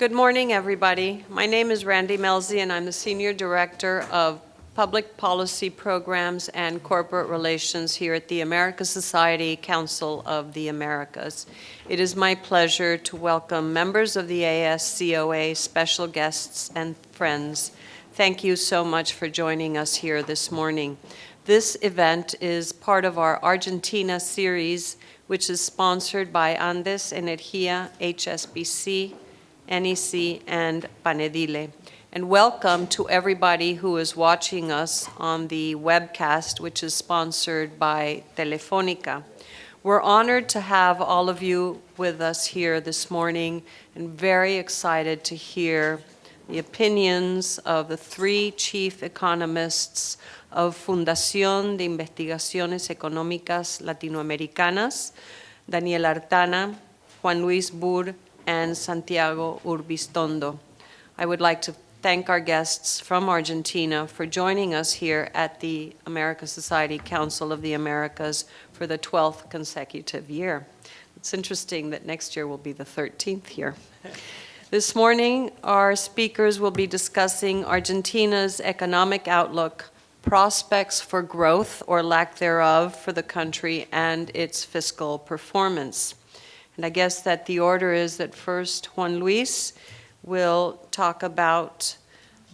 Good morning, everybody. My name is Randy Melzi, and I'm the Senior Director of Public Policy Programs and Corporate Relations here at the America Society Council of the Americas. It is my pleasure to welcome members of the ASCOA, special guests, and friends. Thank you so much for joining us here this morning. This event is part of our Argentina series, which is sponsored by Andes Energía, HSBC, NEC, and Panedile. And welcome to everybody who is watching us on the webcast, which is sponsored by Telefónica. We're honored to have all of you with us here this morning and very excited to hear the opinions of the three chief economists of Fundación de Investigaciones Económicas Latinoamericanas, Daniel Artana, Juan Bour, and Santiago Urbiztondo. I would like to thank our guests from Argentina for joining us here at the America Society Council of the Americas for the 12th consecutive year. It's interesting that next year will be the 13th year. This morning, our speakers will be discussing Argentina's economic outlook, prospects for growth or lack thereof for the country, and its fiscal performance. And I guess that the order is that first Juan Luis will talk about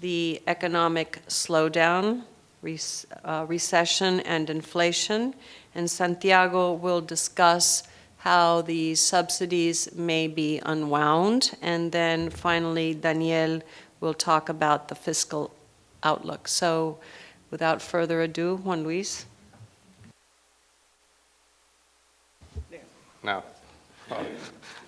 the economic slowdown, recession, and inflation, and Santiago will discuss how the subsidies may be unwound, and then finally Daniel will talk about the fiscal outlook. So without further ado, Juan Luis. Now.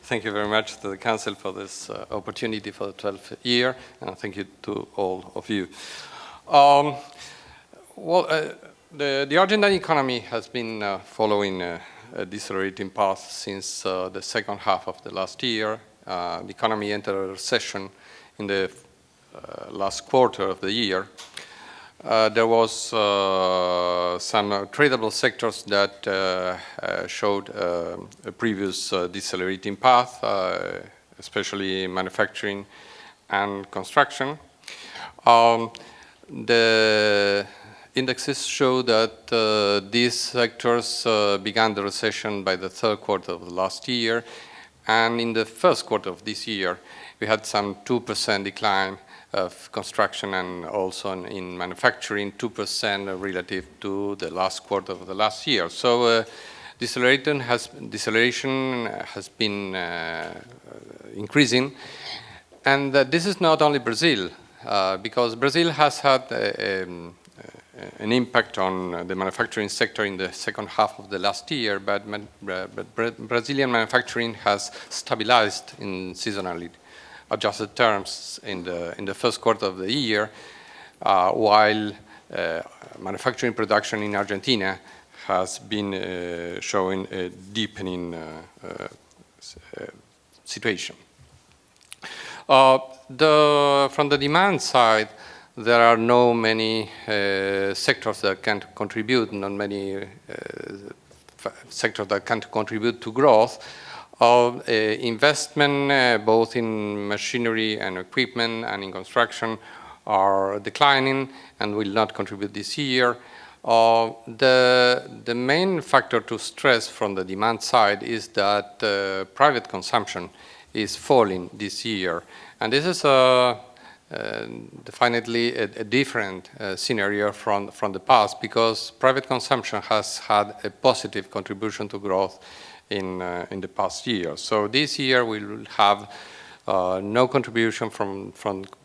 Thank you very much to the Council for this opportunity for the 12th year, and thank you to all of you. The Argentine economy has been following a decelerating path since the second half of the last year. The economy entered a recession in the last quarter of the year. There was some tradable sectors that showed a previous decelerating path, especially manufacturing and construction. The indexes show that these sectors began the recession by the third quarter of the last year, and in the first quarter of this year, we had some 2% decline of construction and also in manufacturing, 2% relative to the last quarter of the last year. So deceleration has been increasing, and this is not only Brazil, because Brazil has had an impact on the manufacturing sector in the second half of the last year, but Brazilian manufacturing has stabilized in seasonally adjusted terms in the first quarter of the year, while manufacturing production in Argentina has been showing a deepening situation. From the demand side, there are no many sectors that can contribute, not many sectors that can contribute to growth. Investment, both in machinery and equipment and in construction, are declining and will not contribute this year. The main factor to stress from the demand side is that private consumption is falling this year. And this is definitely a different scenario from the past, because private consumption has had a positive contribution to growth in the past year. So this year we will have no contribution from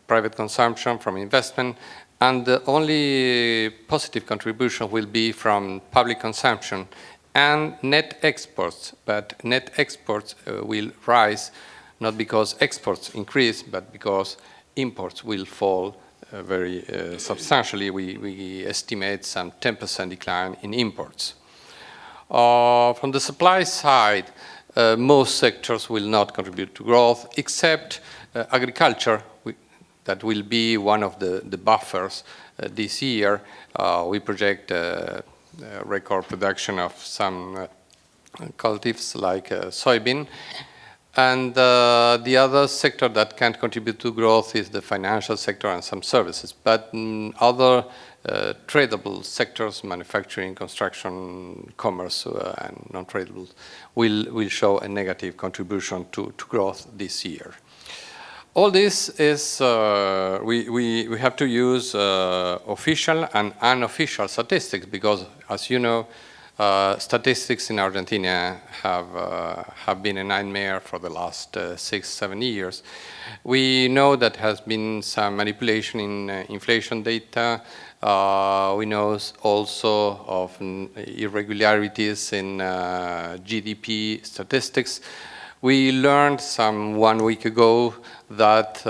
private consumption, from investment, and the only positive contribution will be from public consumption and net exports. But net exports will rise not because exports increase, but because imports will fall very substantially. We estimate some 10% decline in imports. From the supply side, most sectors will not contribute to growth, except agriculture, that will be one of the buffers this year. We project record production of some cultives like soybean, And the other sector that can contribute to growth is the financial sector and some services. But other tradable sectors, manufacturing, construction, commerce, and non-tradable, will show a negative contribution to growth this year. All this is, we have to use official and unofficial statistics because, as you know, statistics in Argentina have been a nightmare for the last 6-7 years. We know that has been some manipulation in inflation data. We know also of irregularities in GDP statistics. We learned some 1 week ago that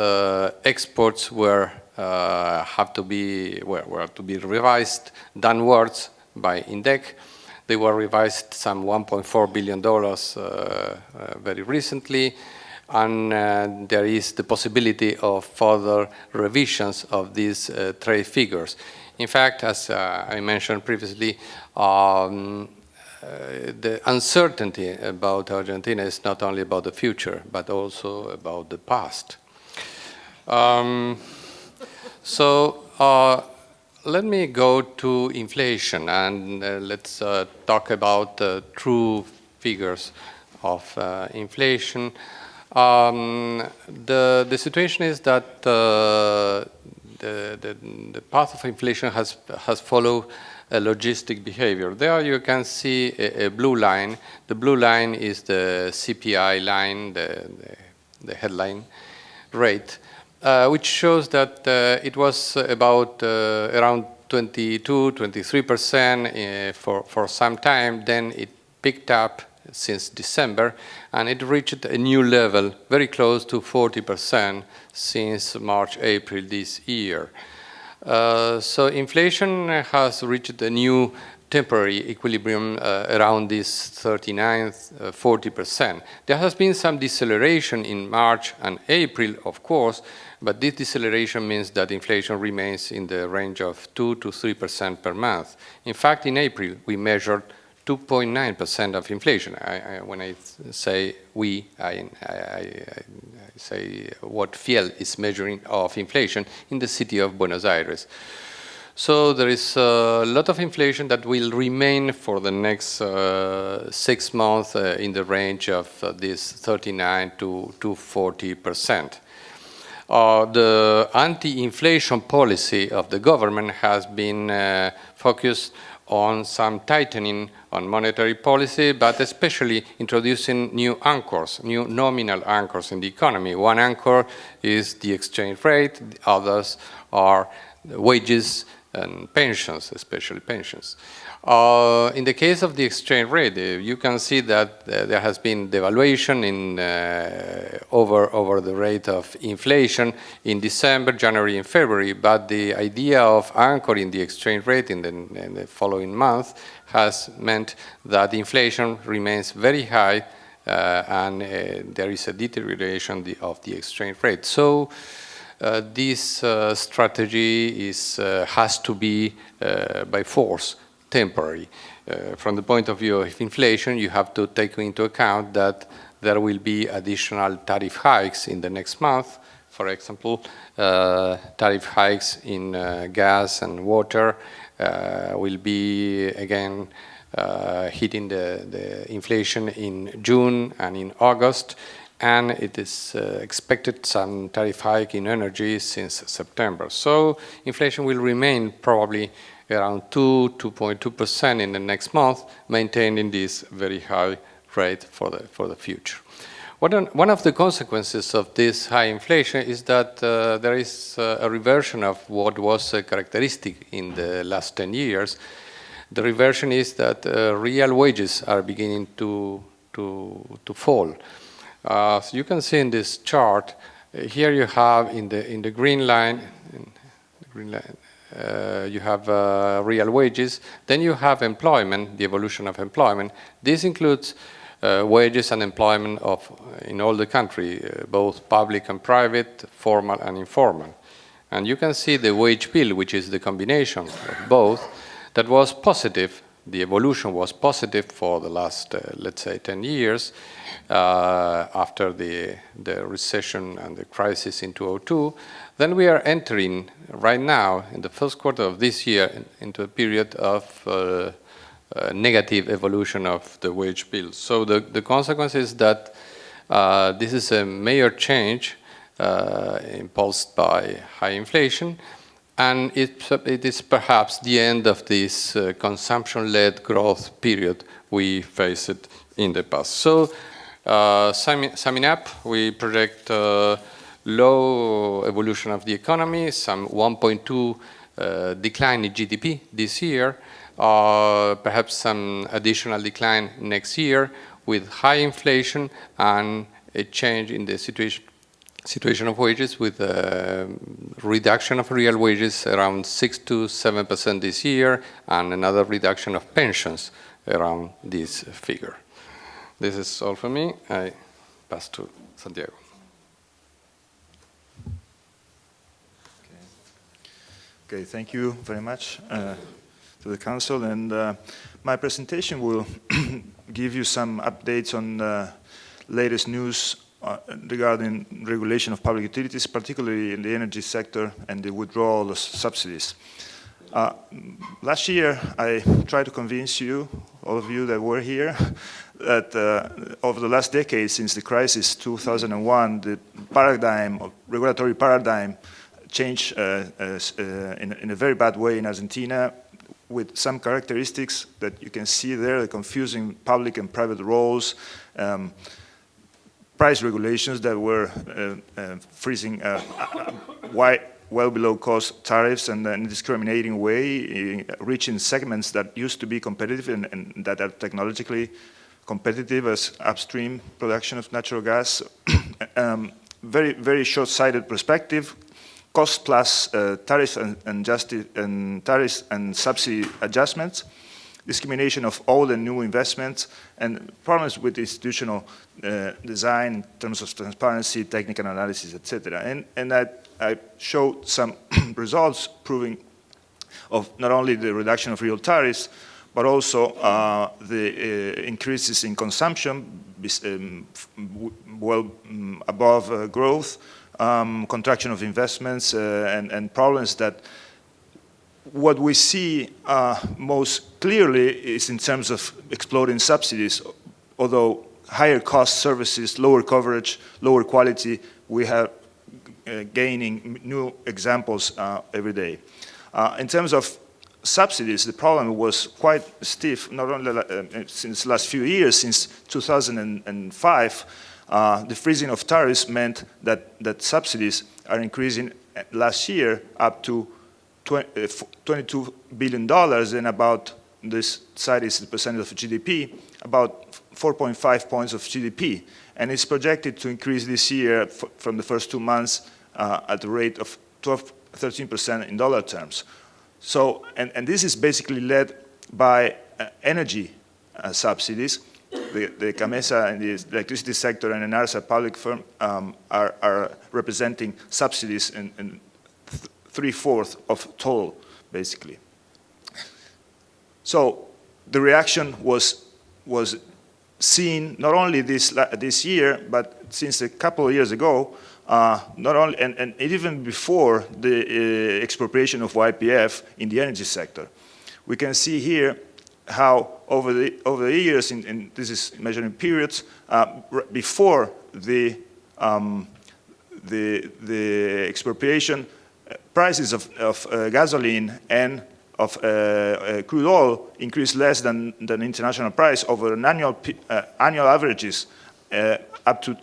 exports were to be revised downwards by INDEC. They were revised some $1.4 billion very recently, and there is the possibility of further revisions of these trade figures. In fact, as I mentioned previously, the uncertainty about Argentina is not only about the future, but also about the past. Let me go to inflation, and let's talk about true figures of inflation. The situation is that the path of inflation has followed a logistic behavior. There you can see a blue line. The blue line is the CPI line, the headline rate, which shows that it was about around 22-23% for some time. Then it picked up since December, and it reached a new level, very close to 40% since March, April this year. So inflation has reached a new temporary equilibrium around this 39-40%. There has been some deceleration in March and April, of course, but this deceleration means that inflation remains in the range of 2 to 3% per month. In fact, in April, we measured 2.9% of inflation. When I say we, I say what FIEL is measuring of inflation in the city of Buenos Aires. So there is a lot of inflation that will remain for the next 6 months in the range of this 39 to 40%. The anti-inflation policy of the government has been focused on some tightening on monetary policy, but especially introducing new anchors, new nominal anchors in the economy. One anchor is the exchange rate, the others are wages and pensions, especially pensions. In the case of the exchange rate, you can see that there has been devaluation in over the rate of inflation in December, January, and February. But the idea of anchoring the exchange rate in the following month has meant that inflation remains very high, and there is a deterioration of the exchange rate. So this strategy has to be by force temporary. From the point of view of inflation, you have to take into account that there will be additional tariff hikes in the next month. For example, tariff hikes in gas and water will be again hitting the inflation in June and in August. And it is expected some tariff hike in energy since September. So inflation will remain probably around 2.2% in the next month, maintaining this very high rate for the future. One of the consequences of this high inflation is that there is a reversion of what was characteristic in the last 10 years. The reversion is that real wages are beginning to fall. So you can see in this chart, here you have in the green line, you have real wages. Then you have employment, the evolution of employment. This includes wages and employment in all the country, both public and private, formal and informal. And you can see the wage bill, which is the combination of both, that was positive the evolution was positive for the last, let's say, 10 years, after the recession and the crisis in 2002, then we are entering right now, in the first quarter of this year, into a period of negative evolution of the wage bill. So the consequence is that this is a major change impulsed by high inflation, and it is perhaps the end of this consumption-led growth period we faced in the past. So, summing up, we project low evolution of the economy, some 1.2 decline in GDP this year, perhaps some additional decline next year with high inflation and a change in the situation of wages with a reduction of real wages around 6 to 7% this year and another reduction of pensions around this figure. This is all for me. I pass to Santiago. Okay, thank you very much to the Council. And my presentation will give you some updates on latest news regarding regulation of public utilities, particularly in the energy sector and the withdrawal of subsidies. Last year, I tried to convince you, all of you that were here, that over the last decade, since the crisis 2001, the paradigm, regulatory paradigm, changed in a very bad way in Argentina, with some characteristics that you can see there, the confusing public and private roles, price regulations that were freezing well below cost tariffs and in a discriminating way, reaching segments that used to be competitive and that are technologically competitive as upstream production of natural gas. Very, very short-sighted perspective, cost plus tariffs and tariffs and subsidy adjustments, discrimination of old and new investments, and problems with institutional design in terms of transparency, technical analysis, etc. And I showed some results proving of not only the reduction of real tariffs, but also the increases in consumption, well above growth, contraction of investments, and problems that what we see most clearly is in terms of exploding subsidies. Although higher cost services, lower coverage, lower quality, we have gaining new examples every day. In terms of subsidies, the problem was quite stiff, not only since the last few years, since 2005, the freezing of tariffs meant that subsidies are increasing last year up to $22 billion, and about, this side is the percentage of GDP, about 4.5 points of GDP. And it's projected to increase this year from the first 2 months at the rate of 13% in dollar terms. So, and this is basically led by energy subsidies. The CAMESA and the electricity sector and ENARSA public firm are representing subsidies in 3/4 of total, basically. So the reaction was seen not only this year, but since a couple of years ago, not only and even before the expropriation of YPF in the energy sector. We can see here how over the years, and this is measuring periods, before the expropriation, prices of gasoline and of crude oil increased less than the international price over an annual averages up to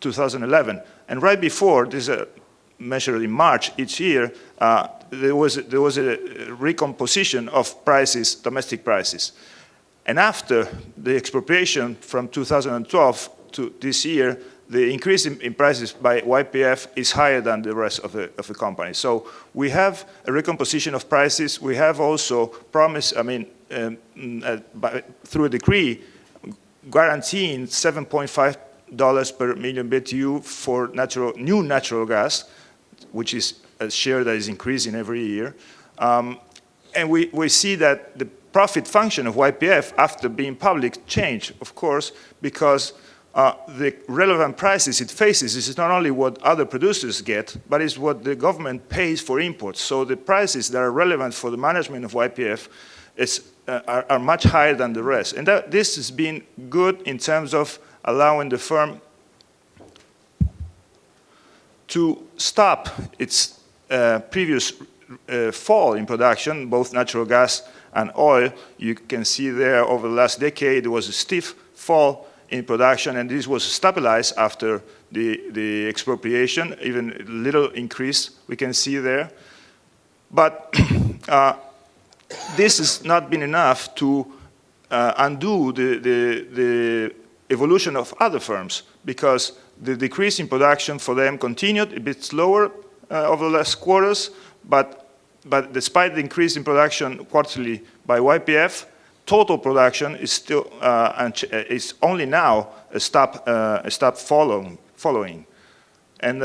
2011. And right before, this is measured in March each year, there was a recomposition of prices, domestic prices. And after the expropriation from 2012 to this year, the increase in prices by YPF is higher than the rest of the company. So we have a recomposition of prices. We have also promised, through a decree, guaranteeing $7.5 per million BTU for new natural gas, which is a share that is increasing every year. And we see that the profit function of YPF after being public changed, of course, because the relevant prices it faces is not only what other producers get, but it's what the government pays for imports. So the prices that are relevant for the management of YPF are much higher than the rest. And this has been good in terms of allowing the firm to stop its previous fall in production, both natural gas and oil. You can see there over the last decade there was a stiff fall in production, and this was stabilized after the expropriation, even a little increase we can see there. But this has not been enough to undo the evolution of other firms, because the decrease in production for them continued a bit slower over the last quarters, but despite the increase in production quarterly by YPF, total production is still is only now stop following, and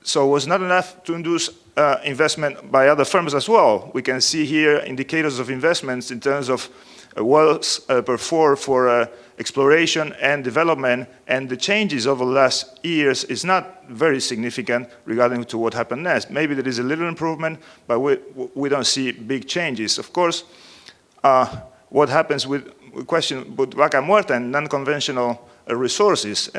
so it was not enough to induce investment by other firms as well. We can see here indicators of investments in terms of wells performed for exploration and development, and the changes over the last years is not very significant regarding to what happened next. Maybe there is a little improvement, but we don't see big changes. Of course, what happens with question with Vaca Muerta and non-conventional resources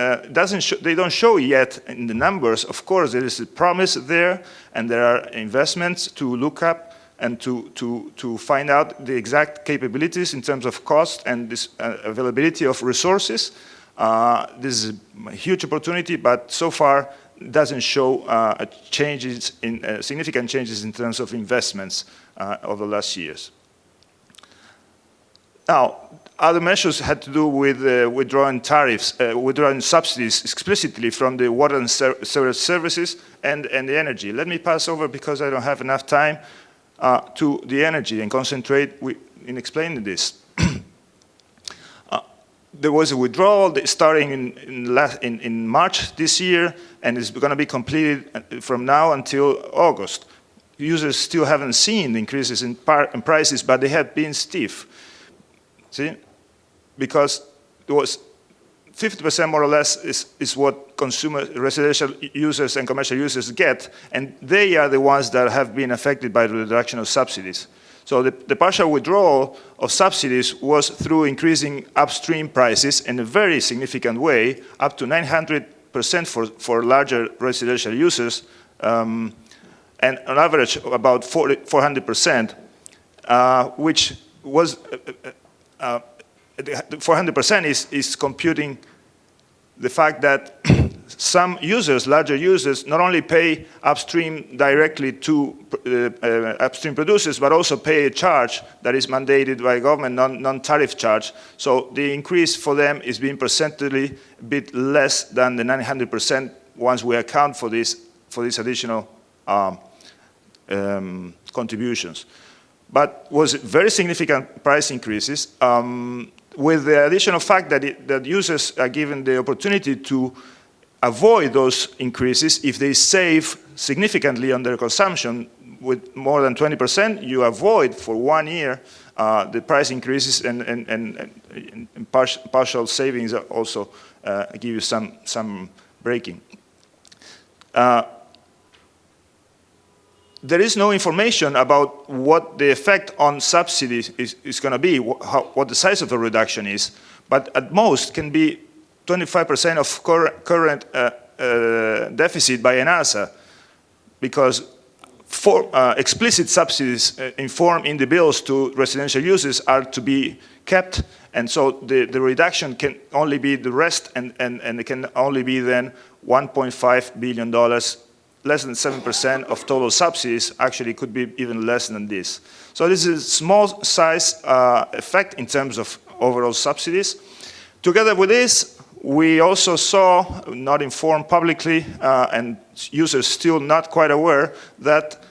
they don't show yet in the numbers. Of course, there is a promise there, and there are investments to look up and to find out the exact capabilities in terms of cost and this availability of resources. This is a huge opportunity, but so far doesn't show significant changes in terms of investments over the last years. Now, other measures had to do with withdrawing tariffs, withdrawing subsidies explicitly from the water and sewerage services and the energy. Let me pass over, because I don't have enough time, to the energy and concentrate in explaining this. There was a withdrawal starting in March this year, and it's going to be completed from now until August. Users still haven't seen the increases in prices, but they have been stiff. See? Because it was 50% more or less is what residential users and commercial users get, and they are the ones that have been affected by the reduction of subsidies. So the partial withdrawal of subsidies was through increasing upstream prices in a very significant way, up to 900% for larger residential users, and on average about 400%, which was 400% is computing the fact that some users, larger users, not only pay upstream directly to upstream producers, but also pay a charge that is mandated by government, non-tariff charge. So the increase for them is being percentually a bit less than the 900% once we account for these additional contributions. But was very significant price increases, with the additional fact that users are given the opportunity to avoid those increases. If they save significantly on their consumption with more than 20%, you avoid for 1 year the price increases, and partial savings also give you some breaking. There is no information about what the effect on subsidies is going to be, what the size of the reduction is, but at most can be 25% of current deficit by ENASA, because explicit subsidies informed in the bills to residential users are to be kept, and so the reduction can only be the rest, and it can only be then $1.5 billion, less than 7% of total subsidies. Actually could be even less than this. So this is a small size effect in terms of overall subsidies. Together with this, we also saw, not informed publicly, and users still not quite aware, that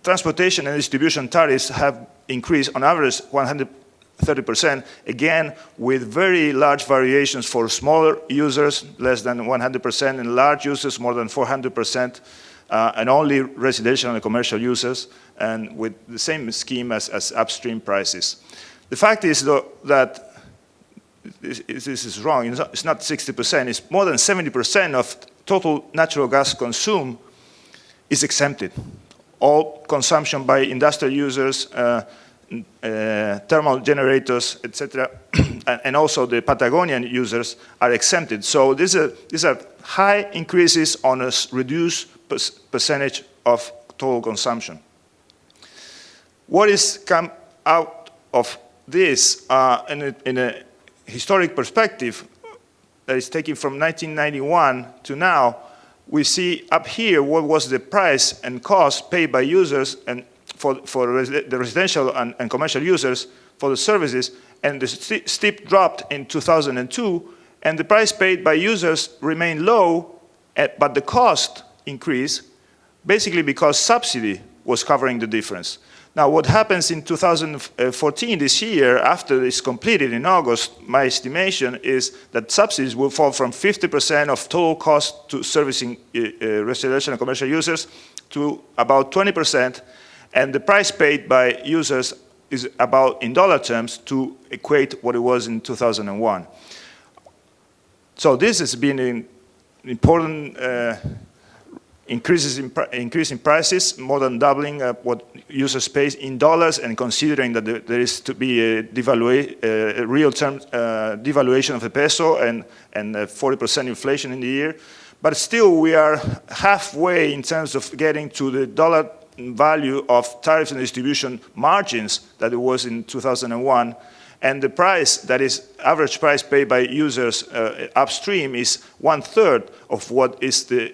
transportation and distribution tariffs have increased on average 130%, again with very large variations for smaller users, less than 100%, and large users more than 400%. and only residential and commercial users, and with the same scheme as upstream prices. The fact is, though, that this is wrong. It's not 60%. It's more than 70% of total natural gas consumed is exempted. All consumption by industrial users, thermal generators, etc., and also the Patagonian users are exempted. So these are high increases on a reduced percentage of total consumption. What is come out of this in a historic perspective that is taken from 1991 to now? We see up here what was the price and cost paid by users and for the residential and commercial users for the services, and the steep dropped in 2002, and the price paid by users remained low, but the cost increased, basically because subsidy was covering the difference. Now, what happens in 2014, this year, after it's completed in August, my estimation is that subsidies will fall from 50% of total cost to servicing residential and commercial users to about 20%, and the price paid by users is about, in dollar terms, to equate what it was in 2001. So this has been an important increase in prices, more than doubling what users pay in dollars, and considering that there is to be a real term devaluation of the peso and 40% inflation in the year. But still, we are halfway in terms of getting to the dollar value of tariffs and distribution margins that it was in 2001. And the price, that is average price paid by users upstream, is 1/3 of what is the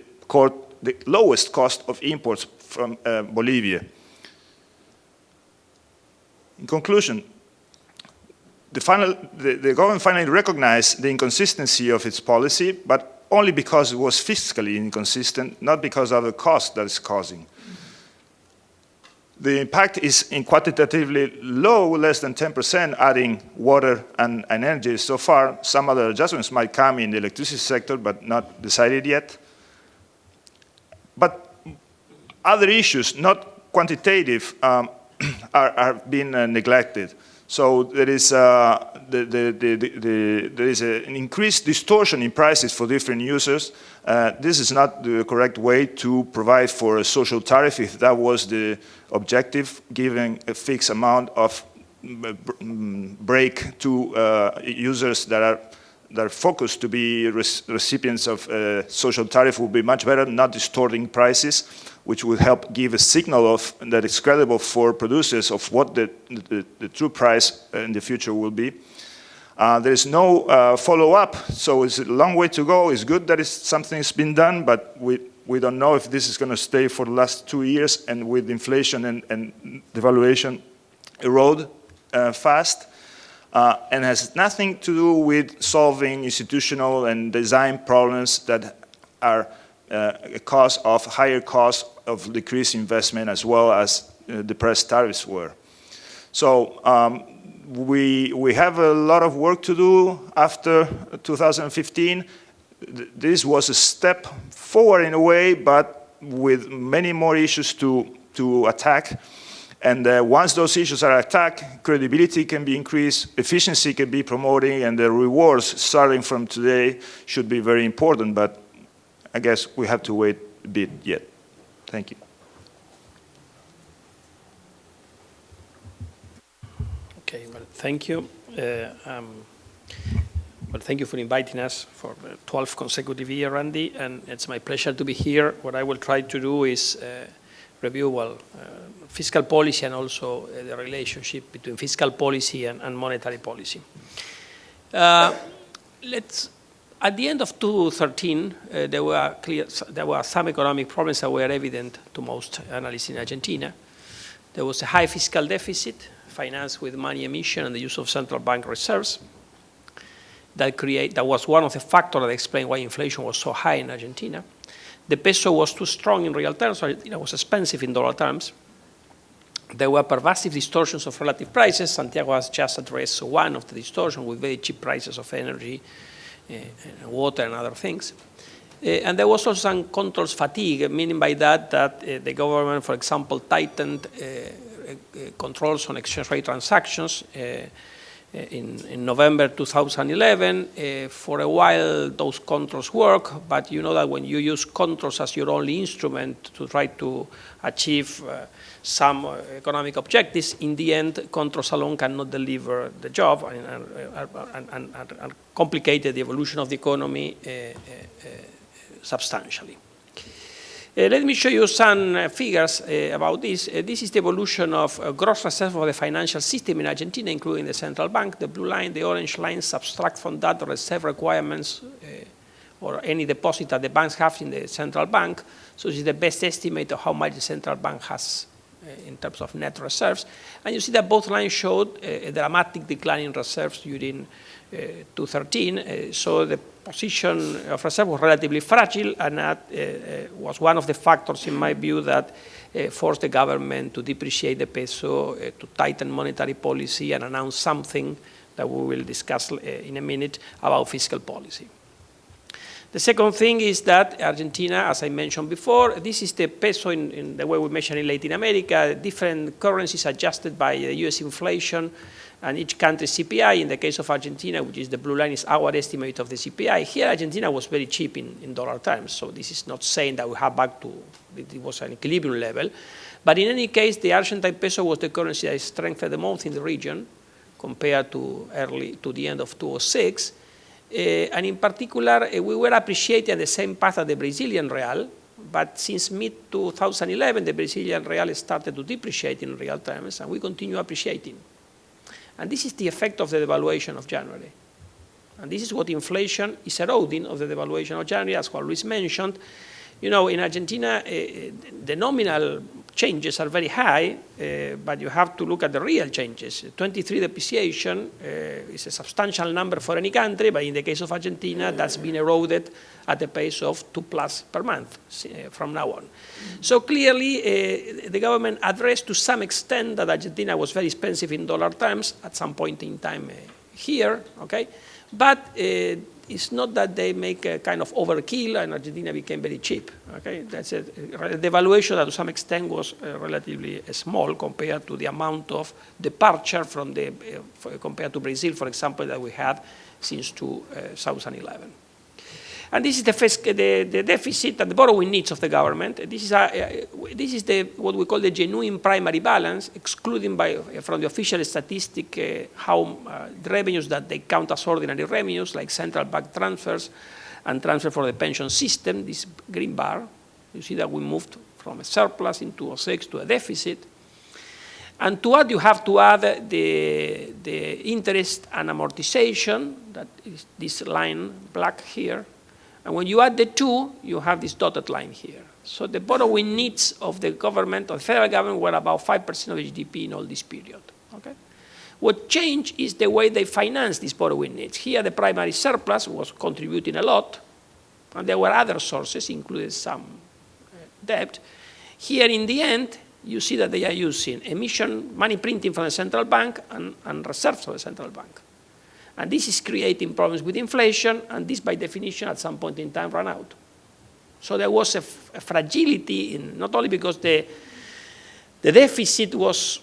lowest cost of imports from Bolivia. In conclusion, the government finally recognized the inconsistency of its policy, but only because it was fiscally inconsistent, not because of the cost that it's causing. The impact is quantitatively low, less than 10%, adding water and energy. So far, some other adjustments might come in the electricity sector, but not decided yet. But other issues, not quantitative, are being neglected. So there is an increased distortion in prices for different users. This is not the correct way to provide for a social tariff if that was the objective, giving a fixed amount of break to users that are focused to be recipients of social tariff would be much better, not distorting prices, which would help give a signal that is credible for producers of what the true price in the future will be. There is no follow-up, so it's a long way to go. It's good that something's been done, but we don't know if this is going to stay for the last 2 years, and with inflation and devaluation erode fast. And has nothing to do with solving institutional and design problems that are a cause of higher cost of decreased investment, as well as depressed tariffs were. So we have a lot of work to do after 2015. This was a step forward in a way, but with many more issues to attack. And once those issues are attacked, credibility can be increased, efficiency can be promoted, and the rewards starting from today should be very important. But I guess we have to wait a bit yet. Thank you. Okay, well, thank you. Well, thank you for inviting us for the 12th consecutive year, Randy, and it's my pleasure to be here. What I will try to do is review, fiscal policy and also the relationship between fiscal policy and monetary policy. At the end of 2013, there were some economic problems that were evident to most analysts in Argentina. There was a high fiscal deficit, financed with money emission and the use of central bank reserves. That was one of the factors that explained why inflation was so high in Argentina. The peso was too strong in real terms, so it was expensive in dollar terms. There were pervasive distortions of relative prices. Santiago has just addressed one of the distortions with very cheap prices of energy, and water and other things. And there was also some controls fatigue, meaning by that the government, for example, tightened controls on exchange rate transactions in November 2011. For a while, those controls work, but you know that when you use controls as your only instrument to try to achieve some economic objectives, in the end, controls alone cannot deliver the job and complicated the evolution of the economy substantially. Let me show you some figures about this. This is the evolution of gross reserves of the financial system in Argentina, including the central bank. The blue line, the orange line subtract from that the reserve requirements or any deposit that the banks have in the central bank. So this is the best estimate of how much the central bank has in terms of net reserves. And you see that both lines showed a dramatic decline in reserves during 2013. So the position of reserve was relatively fragile, and that was one of the factors, in my view, that forced the government to depreciate the peso, to tighten monetary policy, and announce something that we will discuss in a minute about fiscal policy. The second thing is that Argentina, as I mentioned before, this is the peso in the way we measure in Latin America, different currencies adjusted by US inflation and each country's CPI. In the case of Argentina, which is the blue line, is our estimate of the CPI. Here, Argentina was very cheap in dollar terms, so this is not saying that we have back to, it was an equilibrium level. But in any case, the Argentine peso was the currency that strengthened the most in the region compared to the end of 2006. And in particular, we were appreciating at the same path as the Brazilian real, but since mid-2011, the Brazilian real started to depreciate in real terms, and we continue appreciating. And this is the effect of the devaluation of January. And this is what inflation is eroding of the devaluation of January, as Juan Luis mentioned. You know, in Argentina, the nominal changes are very high, but you have to look at the real changes. 23 depreciation is a substantial number for any country, but in the case of Argentina, that's been eroded at a pace of 2+ per month from now on. So clearly, the government addressed to some extent that Argentina was very expensive in dollar terms at some point in time here, okay? But it's not that they make a kind of overkill and Argentina became very cheap, okay? That's a devaluation that to some extent was relatively small compared to the amount of departure from compared to Brazil, for example, that we had since 2011. And this is the deficit and the borrowing needs of the government. This is what we call the genuine primary balance, excluding from the official statistic the revenues that they count as ordinary revenues, like central bank transfers and transfer for the pension system, this green bar. You see that we moved from a surplus in 2006 to a deficit. And to add, you have to add the interest and amortization, that is this line black here. And when you add the two, you have this dotted line here. So the borrowing needs of the government, of the federal government, were about 5% of GDP in all this period. Okay? What changed is the way they finance these borrowing needs. Here, the primary surplus was contributing a lot, and there were other sources, including some debt. Here, in the end, you see that they are using money printing from the central bank and reserves from the central bank. And this is creating problems with inflation, and this, by definition, at some point in time, ran out. So there was a fragility, not only because the deficit was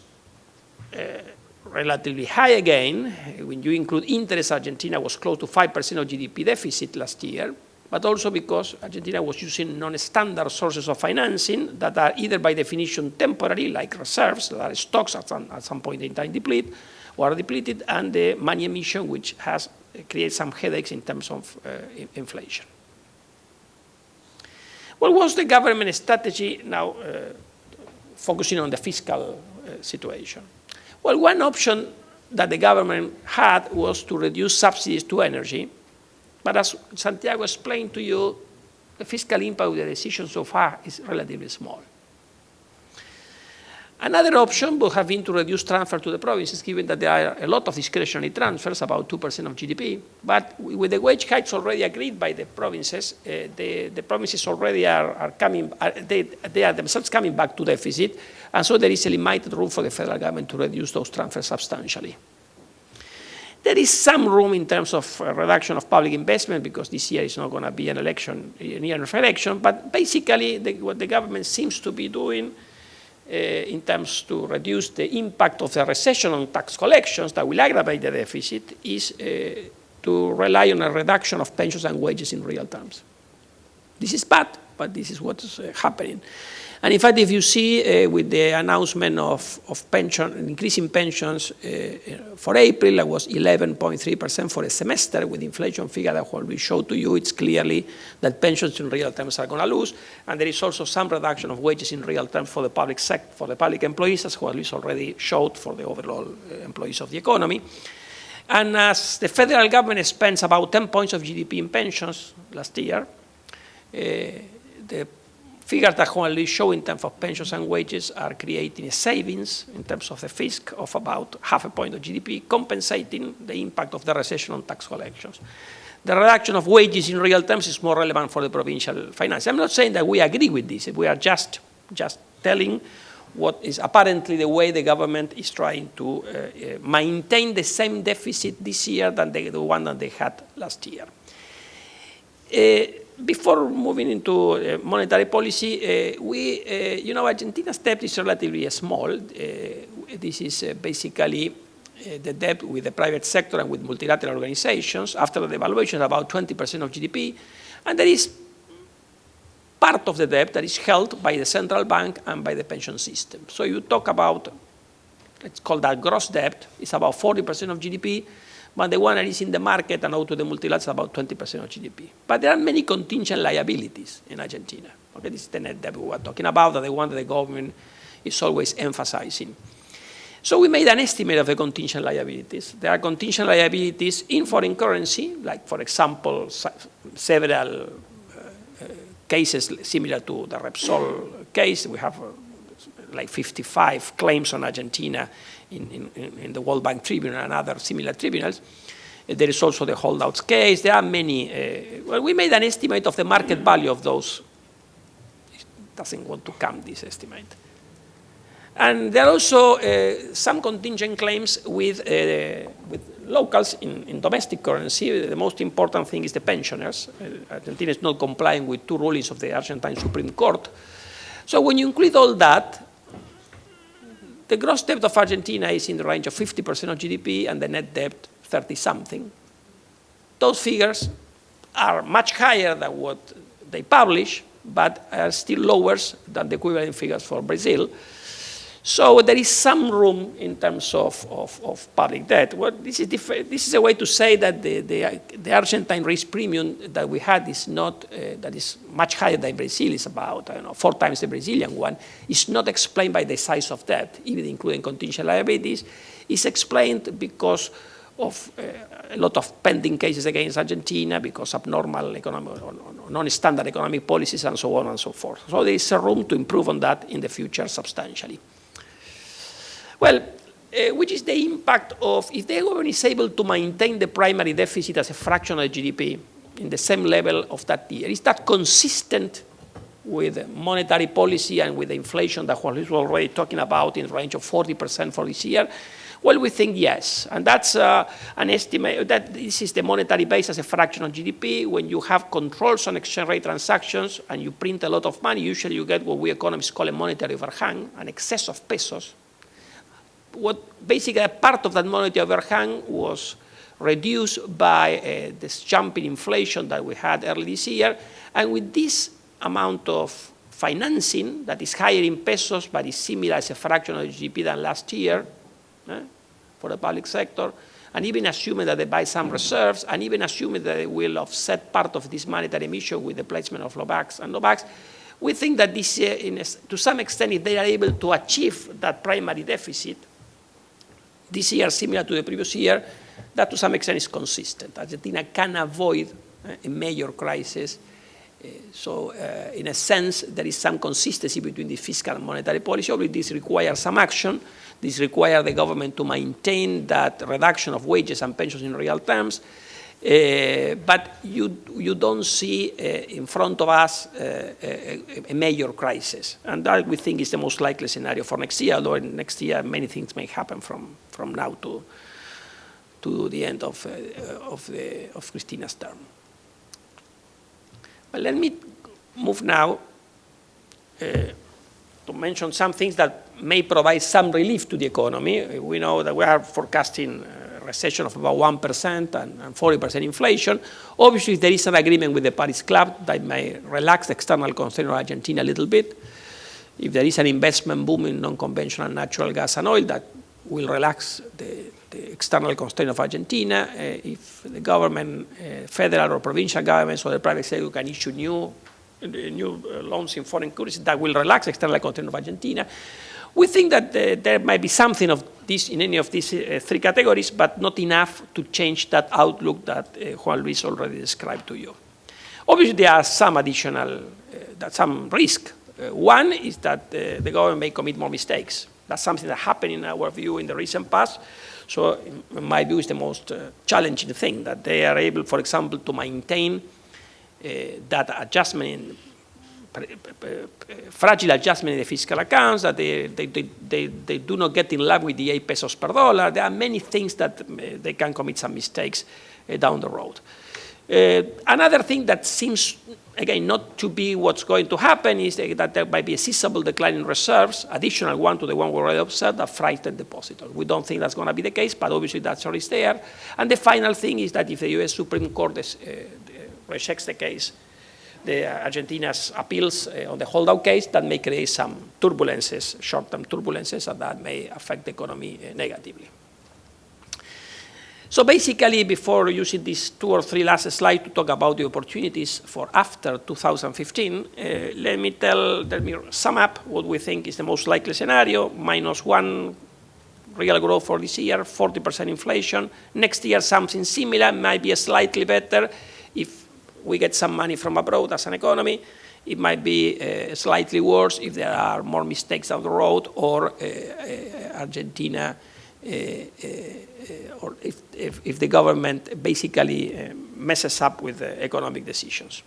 relatively high again. When you include interest, Argentina was close to 5% of GDP deficit last year, but also because Argentina was using non-standard sources of financing that are either by definition temporary, like reserves, that are stocks at some point in time depleted, and the money emission, which has created some headaches in terms of inflation. What was the government strategy now focusing on the fiscal situation? Well, one option that the government had was to reduce subsidies to energy, but as Santiago explained to you, the fiscal impact of the decision so far is relatively small. Another option would have been to reduce transfer to the provinces, given that there are a lot of discretionary transfers, about 2% of GDP. But with the wage hikes already agreed by the provinces, the provinces already are they are themselves coming back to deficit, and so there is a limited room for the federal government to reduce those transfers substantially. There is some room in terms of reduction of public investment because this year is not going to be an election, a year of election, but basically what the government seems to be doing in terms to reduce the impact of the recession on tax collections that will aggravate the deficit is to rely on a reduction of pensions and wages in real terms. This is bad, but this is what's happening. And in fact, if you see with the announcement of pension, increasing pensions for April, it was 11.3% for a semester with inflation figure that what we showed to you, it's clearly that pensions in real terms are going to lose. And there is also some reduction of wages in real terms for the public sector, for the public employees, as what we already showed for the overall employees of the economy. And as the federal government spends about 10 points of GDP in pensions last year, the figures that Juan Luis showed in terms of pensions and wages are creating a savings in terms of the Fisc of about half a point of GDP, compensating the impact of the recession on tax collections. The reduction of wages in real terms is more relevant for the provincial finance. I'm not saying that we agree with this. We are just telling what is apparently the way the government is trying to maintain the same deficit this year than the one that they had last year. Before moving into monetary policy, Argentina's debt is relatively small. This is basically the debt with the private sector and with multilateral organizations. After the devaluation, about 20% of GDP. And there is part of the debt that is held by the central bank and by the pension system. So you talk about, let's call that gross debt, it's about 40% of GDP, but the one that is in the market and out to the multilaterals is about 20% of GDP. But there are many contingent liabilities in Argentina. Okay, this is the net debt we were talking about, the one that the government is always emphasizing. So we made an estimate of the contingent liabilities. There are contingent liabilities in foreign currency, like, for example, several cases similar to the Repsol case. We have like 55 claims on Argentina in the World Bank Tribunal and other similar tribunals. There is also the holdouts case. There are many. We made an estimate of the market value of those. It doesn't want to come, this estimate. And there are also some contingent claims with locals in domestic currency. The most important thing is the pensioners. Argentina is not complying with 2 rulings of the Argentine Supreme Court. So when you include all that, the gross debt of Argentina is in the range of 50% of GDP and the net debt 30-something. Those figures are much higher than what they publish, but are still lower than the equivalent figures for Brazil. So there is some room in terms of public debt. Well, this is a way to say that the Argentine risk premium that we had is not, that is much higher than Brazil, is about 4 times the Brazilian one, is not explained by the size of debt, even including contingent liabilities. It's explained because of a lot of pending cases against Argentina, because of abnormal economic, non-standard economic policies, and so on and so forth. So there is a room to improve on that in the future substantially. Well, which is the impact of, if the government is able to maintain the primary deficit as a fraction of GDP in the same level of that year, is that consistent with monetary policy and with the inflation that Juan Luis was already talking about in the range of 40% for this year? Well, we think yes, and that's an estimate, that this is the monetary base as a fraction of GDP. When you have controls on exchange rate transactions and you print a lot of money, usually you get what we economists call a monetary overhang, an excess of pesos. What basically a part of that monetary overhang was reduced by this jump in inflation that we had early this year. And with this amount of financing that is higher in pesos but is similar as a fraction of GDP than last year for the public sector, and even assuming that they buy some reserves, and even assuming that they will offset part of this monetary emission with the placement of low-backs and no-backs, we think that this year, to some extent, if they are able to achieve that primary deficit, this year, similar to the previous year, that to some extent is consistent. Argentina can avoid a major crisis. So in a sense, there is some consistency between the fiscal and monetary policy. Obviously, this requires some action. This requires the government to maintain that reduction of wages and pensions in real terms. But you don't see in front of us a major crisis. And that, we think, is the most likely scenario for next year, although next year many things may happen from now to to the end of Cristina's term. But let me move now to mention some things that may provide some relief to the economy. We know that we are forecasting a recession of about 1% and 40% inflation. Obviously, there is an agreement with the Paris Club that may relax the external constraint of Argentina a little bit. If there is an investment boom in non-conventional natural gas and oil, that will relax the external constraint of Argentina. If the government, federal or provincial governments or the private sector can issue new loans in foreign currency, that will relax external constraint of Argentina. We think that there might be something of this in any of these three categories, but not enough to change that outlook that Juan Luis already described to you. Obviously, there are some additional, some risk. One is that the government may commit more mistakes. That's something that happened in our view in the recent past. So in my view, is the most challenging thing, that they are able, for example, to maintain that adjustment, fragile adjustment in the fiscal accounts, that they do not get in line with the 8 pesos per dollar. There are many things that they can commit some mistakes down the road. Another thing that seems, again, not to be what's going to happen is that there might be a sizable decline in reserves, additional one to the one we already observed, that frighten depositors. We don't think that's going to be the case, but obviously that's already there. And the final thing is that if the U.S. Supreme Court rejects the case, the Argentina's appeals on the holdout case, that may create some turbulences, short-term turbulences, and that may affect the economy negatively. So basically, before using these 2 or 3 last slides to talk about the opportunities for after 2015, let me sum up what we think is the most likely scenario: -1 real growth for this year, 40% inflation. Next year, something similar, might be slightly better if we get some money from abroad as an economy. It might be slightly worse if there are more mistakes down the road, or Argentina, or if the government basically messes up with the economic decisions.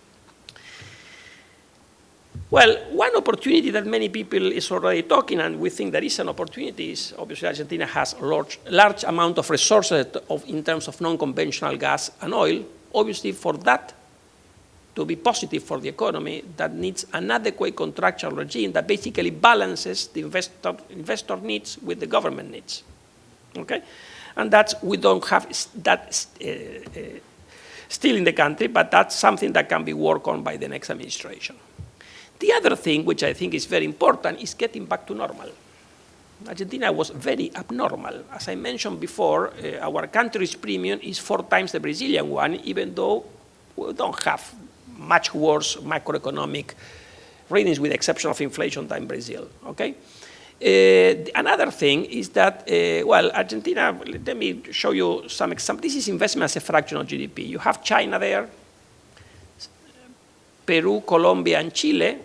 Well, one opportunity that many people is already talking, and we think there is an opportunity, is obviously Argentina has a large amount of resources in terms of non-conventional gas and oil. Obviously, for that to be positive for the economy, that needs an adequate contractual regime that basically balances the investor needs with the government needs. Okay, and we don't have that still in the country, but that's something that can be worked on by the next administration. The other thing, which I think is very important, is getting back to normal. Argentina was very abnormal. As I mentioned before, our country's premium is 4 times the Brazilian one, even though we don't have much worse macroeconomic readings, with the exception of inflation, than Brazil. Okay. Another thing is that, well, Argentina, let me show you some examples. This is investment as a fraction of GDP. You have China there, Peru, Colombia, and Chile,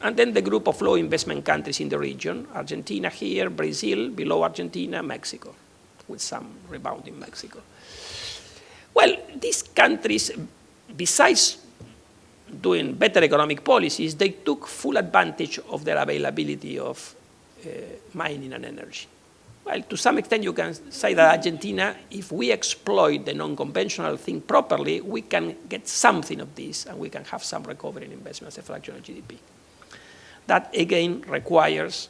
and then the group of low investment countries in the region: Argentina here, Brazil, below Argentina, Mexico, with some rebound in Mexico. Well, these countries, besides doing better economic policies, they took full advantage of their availability of mining and energy. Well, to some extent, you can say that Argentina, if we exploit the non-conventional thing properly, we can get something of this, and we can have some recovery in investment as a fraction of GDP. That, again, requires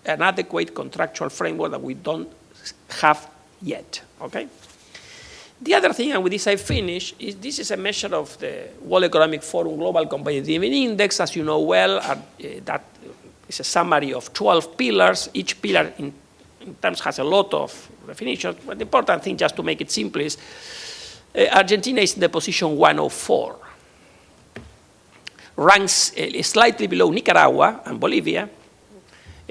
an adequate contractual framework that we don't have yet, okay? The other thing, and with this I finish, is this is a measure of the World Economic Forum Global Competitiveness Index. As you know well, that is a summary of 12 pillars. Each pillar in terms has a lot of definitions, but the important thing, just to make it simple, is Argentina is in the position 104. Ranks slightly below Nicaragua and Bolivia,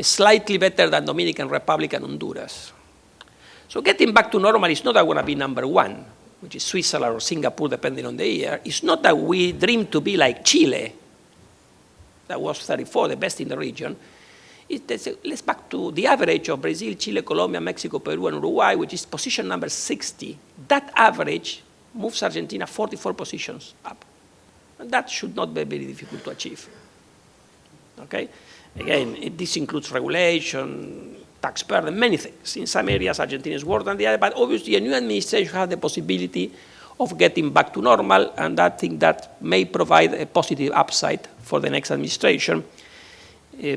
slightly better than Dominican Republic and Honduras. So getting back to normal is not that we're going to be number 1, which is Switzerland or Singapore, depending on the year. It's not that we dream to be like Chile, that was 34, the best in the region. Let's back to the average of Brazil, Chile, Colombia, Mexico, Peru, and Uruguay, which is position number 60. That average moves Argentina 44 positions up. And that should not be very difficult to achieve. Okay? Again, this includes regulation, tax burden, many things. In some areas, Argentina is worse than the other, but obviously a new administration has the possibility of getting back to normal, and I think that may provide a positive upside for the next administration.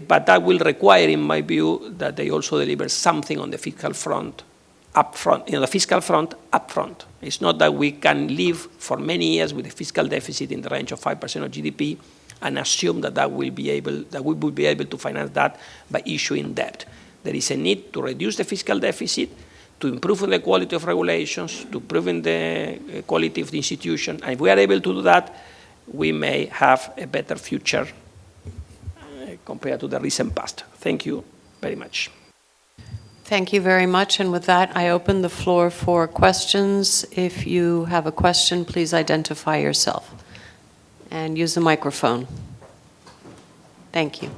But that will require, in my view, that they also deliver something on the fiscal front upfront. The fiscal front upfront. It's not that we can live for many years with a fiscal deficit in the range of 5% of GDP and assume that we will be able to finance that by issuing debt. There is a need to reduce the fiscal deficit, to improve the quality of regulations, to improve the quality of the institution. And if we are able to do that, we may have a better future compared to the recent past. Thank you very much. Thank you very much. And with that, I open the floor for questions. If you have a question, please identify yourself and use the microphone. Thank you.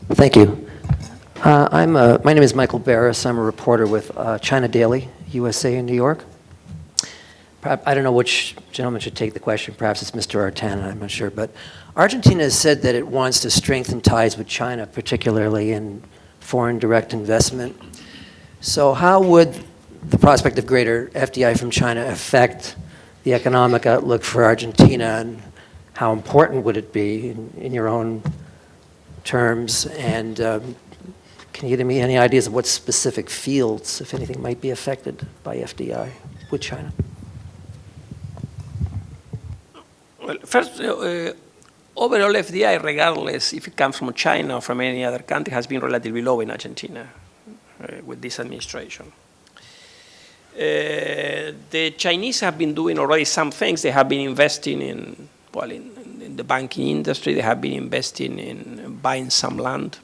Thank you. My name is Michael Barris. I'm a reporter with China Daily, USA in New York. I don't know which gentleman should take the question. Perhaps it's Mr. Artana, I'm not sure. But Argentina has said that it wants to strengthen ties with China, particularly in foreign direct investment. So how would the prospect of greater FDI from China affect the economic outlook for Argentina, and how important would it be in your own terms? And can you give me any ideas of what specific fields, if anything, might be affected by FDI with China? Well, first, overall FDI, regardless if it comes from China or from any other country, has been relatively low in Argentina with this administration. The Chinese have been doing already some things. They have been investing in the banking industry. They have been investing in buying some land.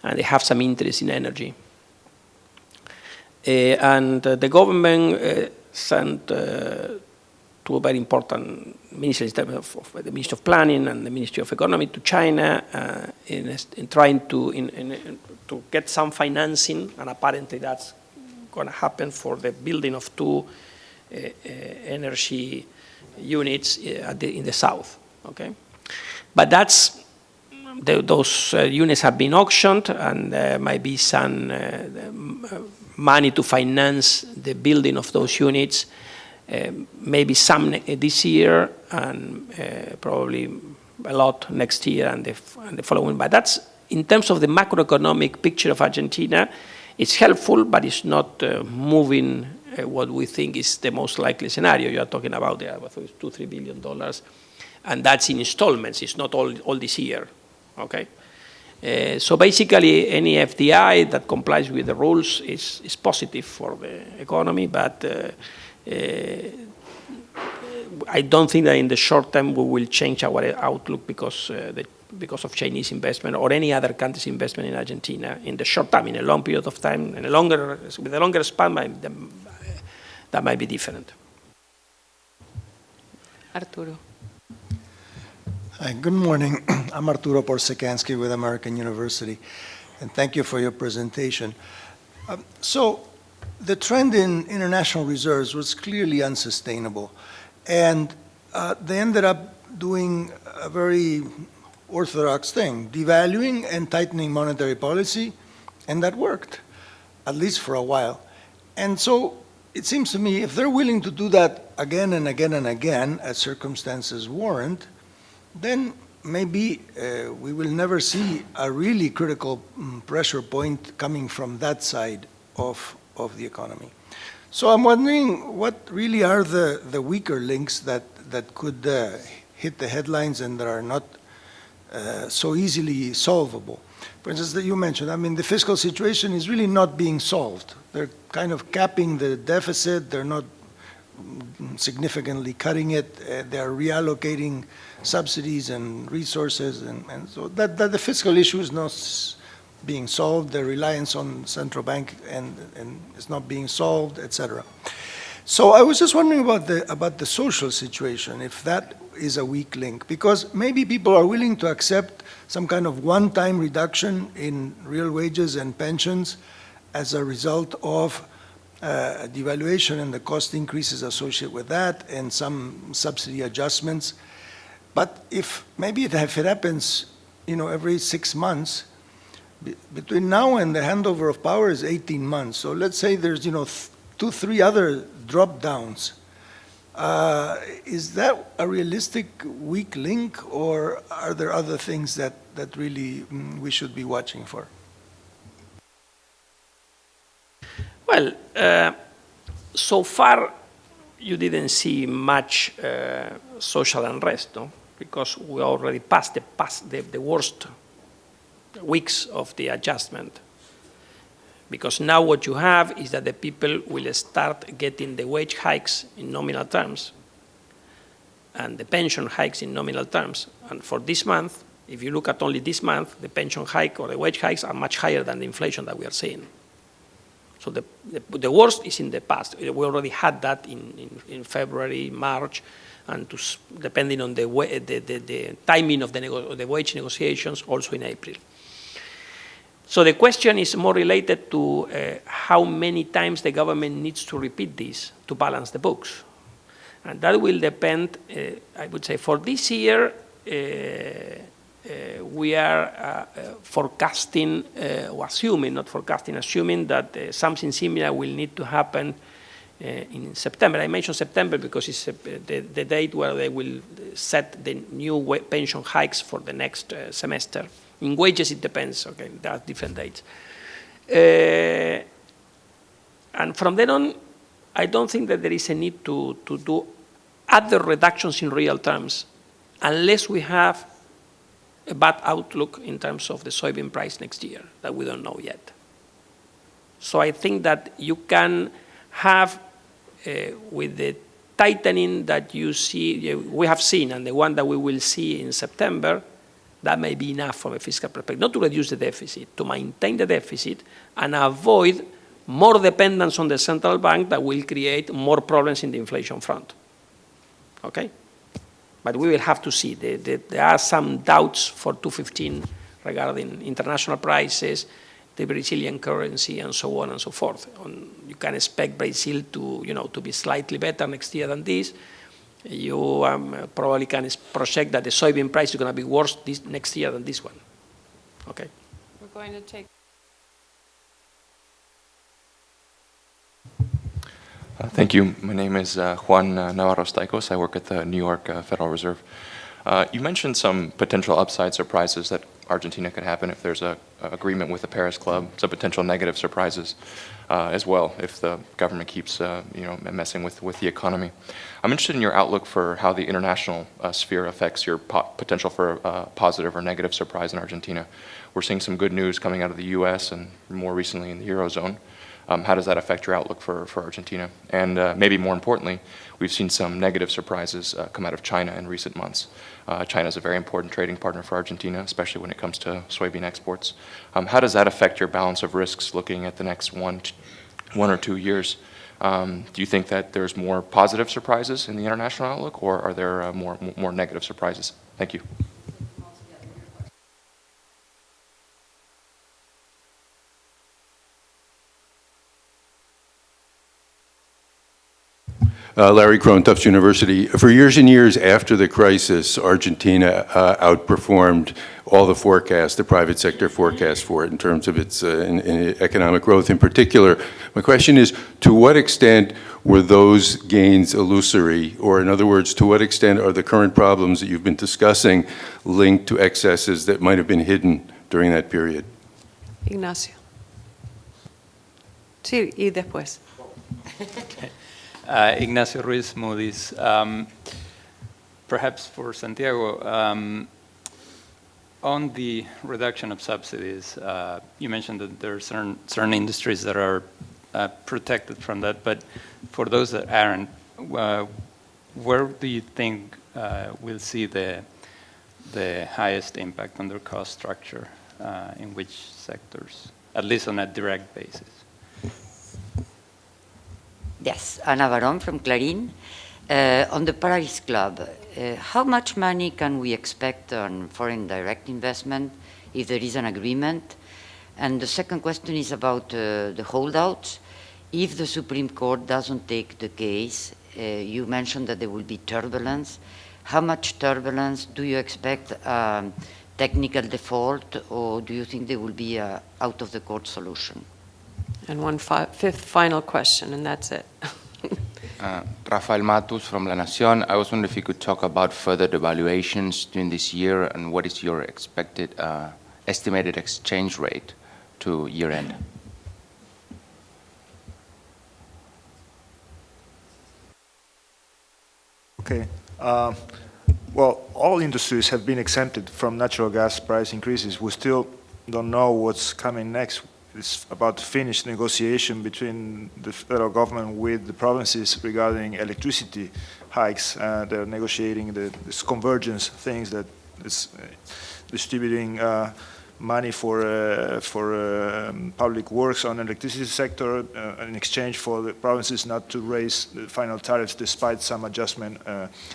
And they have some interest in energy. And the government sent two very important ministries, the Ministry of Planning and the Ministry of Economy, to China in trying to get some financing, and apparently that's going to happen for the building of two energy units in the south. Okay, but those units have been auctioned, and there might be some money to finance the building of those units. Maybe some this year, and probably a lot next year and the following. But that's, in terms of the macroeconomic picture of Argentina, it's helpful, but it's not moving what we think is the most likely scenario. You are talking about $2-3 billion, and that's in installments. It's not all this year. Okay. So basically, any FDI that complies with the rules is positive for the economy, but I don't think that in the short term we will change our outlook because of Chinese investment or any other country's investment in Argentina in the short term. In a long period of time, with a longer span, that might be different. Arturo. Hi, good morning. I'm Arturo Porsekansky with American University, and thank you for your presentation. So the trend in international reserves was clearly unsustainable, and they ended up doing a very orthodox thing, devaluing and tightening monetary policy, and that worked, at least for a while. And so it seems to me if they're willing to do that again and again and again as circumstances warrant, then maybe we will never see a really critical pressure point coming from that side of the economy. So I'm wondering what really are the weaker links that could hit the headlines and that are not so easily solvable. For instance, that you mentioned, I mean, the fiscal situation is really not being solved. They're kind of capping the deficit. They're not significantly cutting it. They're reallocating subsidies and resources, and so that the fiscal issue is not being solved. The reliance on central bank and is not being solved, etc. So I was just wondering about the social situation, if that is a weak link, because maybe people are willing to accept some kind of one-time reduction in real wages and pensions as a result of devaluation and the cost increases associated with that and some subsidy adjustments. But if it happens every 6 months. Between now and the handover of power is 18 months. So let's say there's, 2, 3 other drop downs. Is that a realistic weak link, or are there other things that really we should be watching for? Well, so far you didn't see much social unrest, no? Because we already passed the worst weeks of the adjustment. Because now what you have is that the people will start getting the wage hikes in nominal terms and the pension hikes in nominal terms. And for this month, if you look at only this month, the pension hike or the wage hikes are much higher than the inflation that we are seeing. So the worst is in the past. We already had that in February, March, and depending on the timing of the wage negotiations, also in April. So the question is more related to how many times the government needs to repeat this to balance the books. And that will depend, I would say, for this year, we are forecasting, or assuming, not forecasting, assuming that something similar will need to happen in September. I mentioned September because it's the date where they will set the new pension hikes for the next semester. In wages, it depends, okay, there are different dates. And from then on, I don't think that there is a need to do other reductions in real terms unless we have a bad outlook in terms of the soybean price next year that we don't know yet. So I think that you can have, with the tightening that you see, we have seen, and the one that we will see in September, that may be enough from a fiscal perspective, not to reduce the deficit, to maintain the deficit and avoid more dependence on the central bank that will create more problems in the inflation front. Okay? But we will have to see. There are some doubts for 2015 regarding international prices, the Brazilian currency, and so on and so forth. You can expect Brazil to be slightly better next year than this. You probably can project that the soybean price is going to be worse next year than this one. Okay. We're going to take. Thank you. My name is Juan Navarro-Staikos. I work at the New York Federal Reserve. You mentioned some potential upside surprises that Argentina could happen if there's an agreement with the Paris Club, some potential negative surprises as well if the government keeps messing with the economy. I'm interested in your outlook for how the international sphere affects your potential for a positive or negative surprise in Argentina. We're seeing some good news coming out of the US and more recently in the Eurozone. How does that affect your outlook for Argentina? And maybe more importantly, we've seen some negative surprises come out of China in recent months. China is a very important trading partner for Argentina, especially when it comes to soybean exports. How does that affect your balance of risks looking at the next one or 2 years? Do you think that there's more positive surprises in the international outlook, or are there more negative surprises? Thank you. Larry Crone, Tufts University. For years and years after the crisis, Argentina outperformed all the forecasts, the private sector forecast for it in terms of its in economic growth in particular. My question is, to what extent were those gains illusory? Or in other words, to what extent are the current problems that you've been discussing linked to excesses that might have been hidden during that period? Ignacio. Sí, y después. Okay. Ignacio Ruiz, Moody's. Perhaps for Santiago, on the reduction of subsidies, you mentioned that there are certain industries that are protected from that, but for those that aren't, where do you think we'll see the highest impact on their cost structure, in which sectors, at least on a direct basis? Yes, Ana Barón from Clarín. On the Paris Club, how much money can we expect on foreign direct investment if there is an agreement? And the second question is about the holdouts. If the Supreme Court doesn't take the case, you mentioned that there will be turbulence. How much turbulence do you expect technical default, or do you think there will be a out-of-the-court solution? And one fifth final question, and that's it. Rafael Matus from La Nación. I was wondering if you could talk about further devaluations during this year, and what is your expected estimated exchange rate to year end? Okay. Well, all industries have been exempted from natural gas price increases. We still don't know what's coming next. It's about to finish negotiation between the federal government with the provinces regarding electricity hikes. They're negotiating this convergence things that is distributing money for public works on electricity sector in exchange for the provinces not to raise the final tariffs despite some adjustment.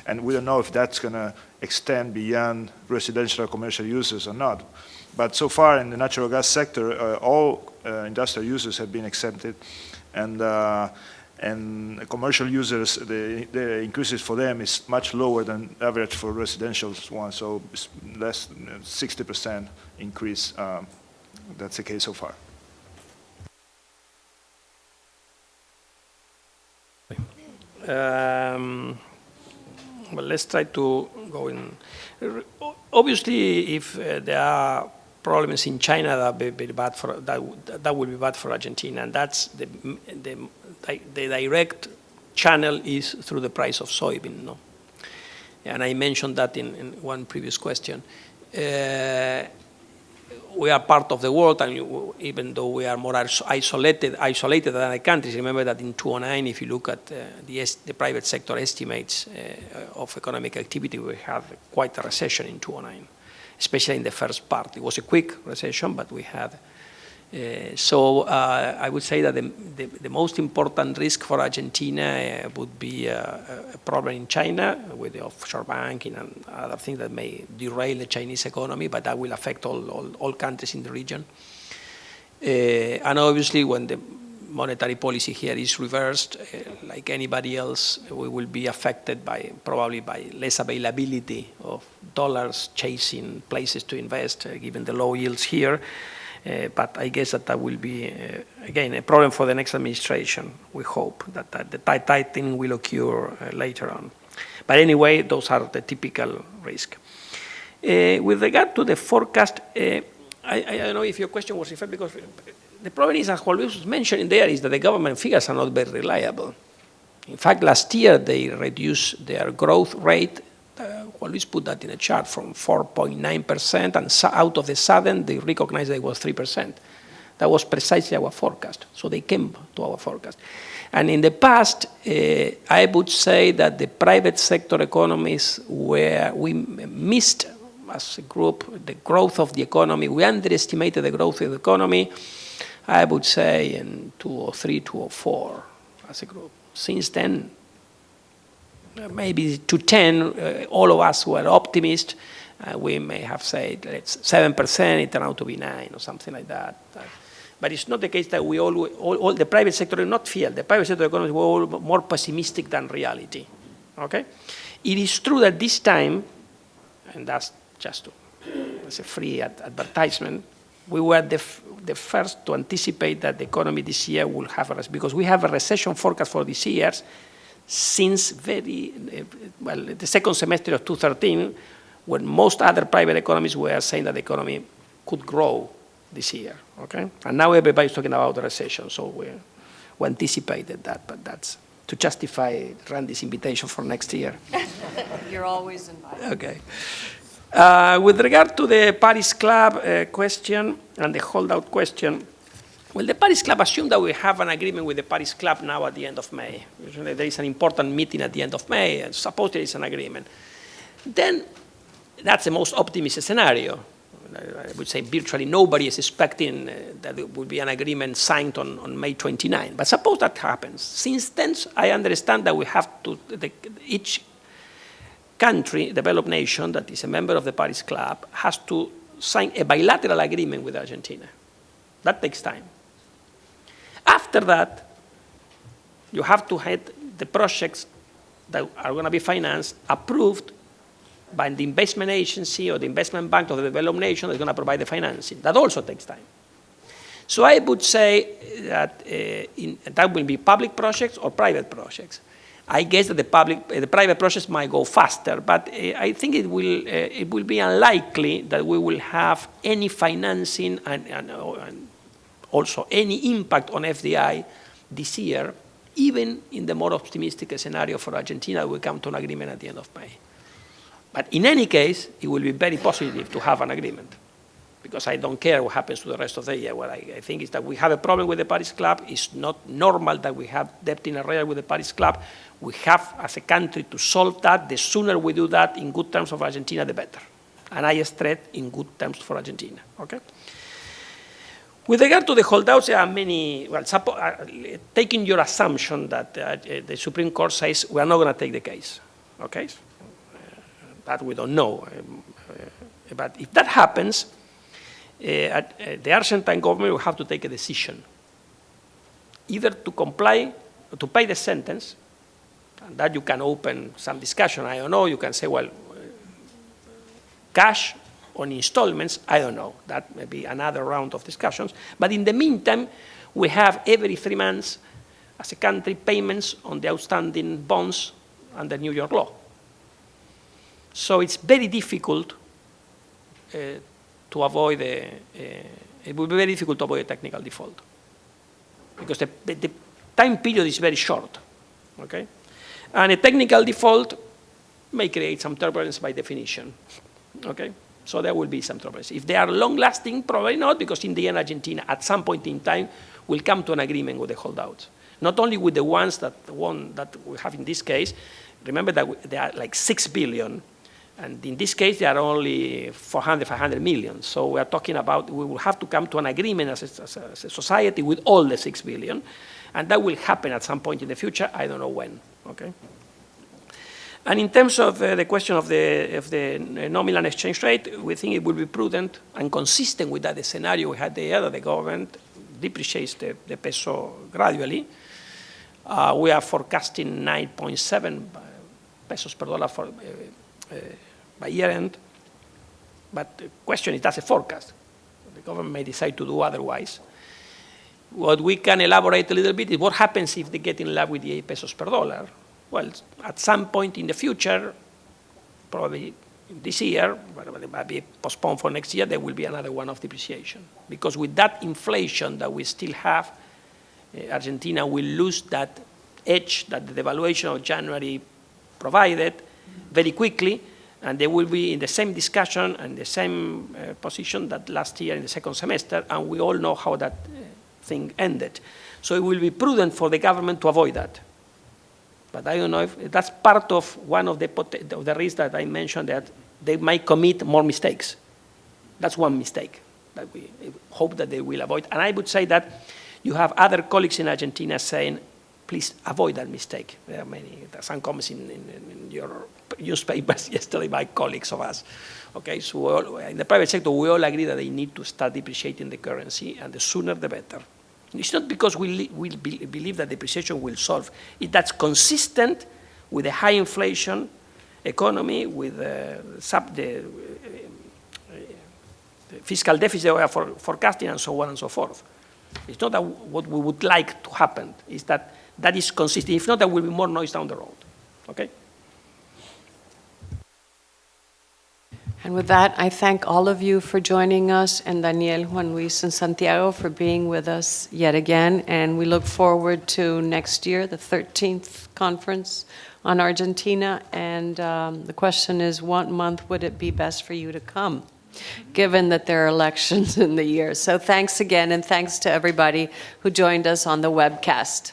And we don't know if that's going to extend beyond residential or commercial users or not. But so far in the natural gas sector, all industrial users have been exempted, and commercial users, the increases for them is much lower than average for residential ones, so it's less than 60% increase. That's the case so far. Well, let's try to go in. Obviously, if there are problems in China, that will be bad for Argentina, and that's the direct channel is through the price of soybean. No? And I mentioned that in one previous question. We are part of the world, and even though we are more isolated than other countries, remember that in 2009, if you look at the private sector estimates of economic activity, we had quite a recession in 2009, especially in the first part. It was a quick recession, but we had. So I would say that the most important risk for Argentina would be a problem in China with the offshore banking and other things that may derail the Chinese economy, but that will affect all countries in the region. And obviously, when the monetary policy here is reversed, like anybody else, we will be affected probably by less availability of dollars chasing places to invest, given the low yields here. But I guess that will be, again, a problem for the next administration. We hope that the tightening will occur later on. But anyway, those are the typical risks. With regard to the forecast, I don't know if your question was referred, because the problem is, as Juan was mentioning there, is that the government figures are not very reliable. In fact, last year they reduced their growth rate. Juan Luis put that in a chart from 4.9%, and out of the sudden they recognized that it was 3%. That was precisely our forecast. So they came to our forecast. And in the past, I would say that the private sector economies we missed as a group the growth of the economy. We underestimated the growth of the economy, I would say in 2003, 2004 as a group. Since then, maybe to 10, all of us were optimists. We may have said it's 7%, it turned out to be 9 or something like that. But it's not the case that we all the private sector, not FIEL, the private sector economies were all more pessimistic than reality. Okay? It is true that this time, and that's just as a free advertisement, we were the first to anticipate that the economy this year will have because we have a recession forecast for this year since the second semester of 2013, when most other private economies were saying that the economy could grow this year, okay? And now everybody's talking about the recession, so we anticipated that, but that's to justify Randy's invitation for next year. You're always invited. Okay. With regard to the Paris Club question and the holdout question, well, the Paris Club assumed that we have an agreement with the Paris Club now at the end of May. Usually there is an important meeting at the end of May, and suppose there is an agreement. Then that's the most optimistic scenario. I would say virtually nobody is expecting that there will be an agreement signed on May 29. But suppose that happens. Since then, I understand that we have to, each country, developed nation that is a member of the Paris Club has to sign a bilateral agreement with Argentina. That takes time. After that, you have to have the projects that are going to be financed approved by the investment agency or the investment bank of the developed nation that's going to provide the financing. That also takes time. So I would say that that will be public projects or private projects. I guess that the private projects might go faster, but I think it will be unlikely that we will have any financing and also any impact on FDI this year, even in the more optimistic scenario for Argentina, we come to an agreement at the end of May. But in any case, it will be very positive to have an agreement, because I don't care what happens to the rest of the year. What I think is that we have a problem with the Paris Club. It's not normal that we have debt in arrears with the Paris Club. We have, as a country, to solve that. The sooner we do that in good terms of Argentina, the better. And I stress in good terms for Argentina, okay? With regard to the holdouts, there are many, well, taking your assumption that the Supreme Court says we are not going to take the case, okay? That we don't know. But if that happens, the Argentine government will have to take a decision, either to comply, or to pay the sentence, and that you can open some discussion. I don't know, you can say, well, cash on installments, I don't know. That may be another round of discussions. But in the meantime, we have every 3 months, as a country, payments on the outstanding bonds under New York law. So it's very difficult to avoid it will be very difficult to avoid a technical default, because the time period is very short, okay? And a technical default may create some turbulence by definition, okay? So there will be some turbulence. If they are long-lasting, probably not, because in the end, Argentina, at some point in time, will come to an agreement with the holdouts. Not only with the ones that we have in this case. Remember that there are like 6 billion, and in this case, there are only 400, 500 million. So we are talking about, we will have to come to an agreement as a society with all the 6 billion, and that will happen at some point in the future. I don't know when, okay? And in terms of the question of the nominal exchange rate, we think it will be prudent and consistent with that scenario we had there, that the government depreciates the peso gradually. We are forecasting 9.7 pesos per dollar for, by year end. But the question is, that's a forecast. The government may decide to do otherwise. What we can elaborate a little bit is what happens if they get in love with the 8 pesos per dollar. Well, at some point in the future, probably this year, but it might be postponed for next year, there will be another one of depreciation. Because with that inflation that we still have, Argentina will lose that edge that the devaluation of January provided very quickly, and they will be in the same discussion and the same position that last year in the second semester, and we all know how that thing ended. So it will be prudent for the government to avoid that. But I don't know if that's part of one of the risks that I mentioned, that they might commit more mistakes. That's one mistake that we hope that they will avoid. And I would say that you have other colleagues in Argentina saying, please avoid that mistake. There are some comments in your newspapers yesterday by colleagues of us. Okay, so in the private sector, we all agree that they need to start depreciating the currency, and the sooner the better. It's not because we believe that depreciation will solve it. That's consistent with a high inflation economy, with the fiscal deficit we are forecasting, and so on and so forth. It's not that what we would like to happen. It's that is consistent. If not, there will be more noise down the road. Okay? And with that, I thank all of you for joining us, and Daniel, Juan Luis, and Santiago for being with us yet again. And we look forward to next year, the 13th conference on Argentina. And the question is, what month would it be best for you to come, given that there are elections in the year? So thanks again, and thanks to everybody who joined us on the webcast.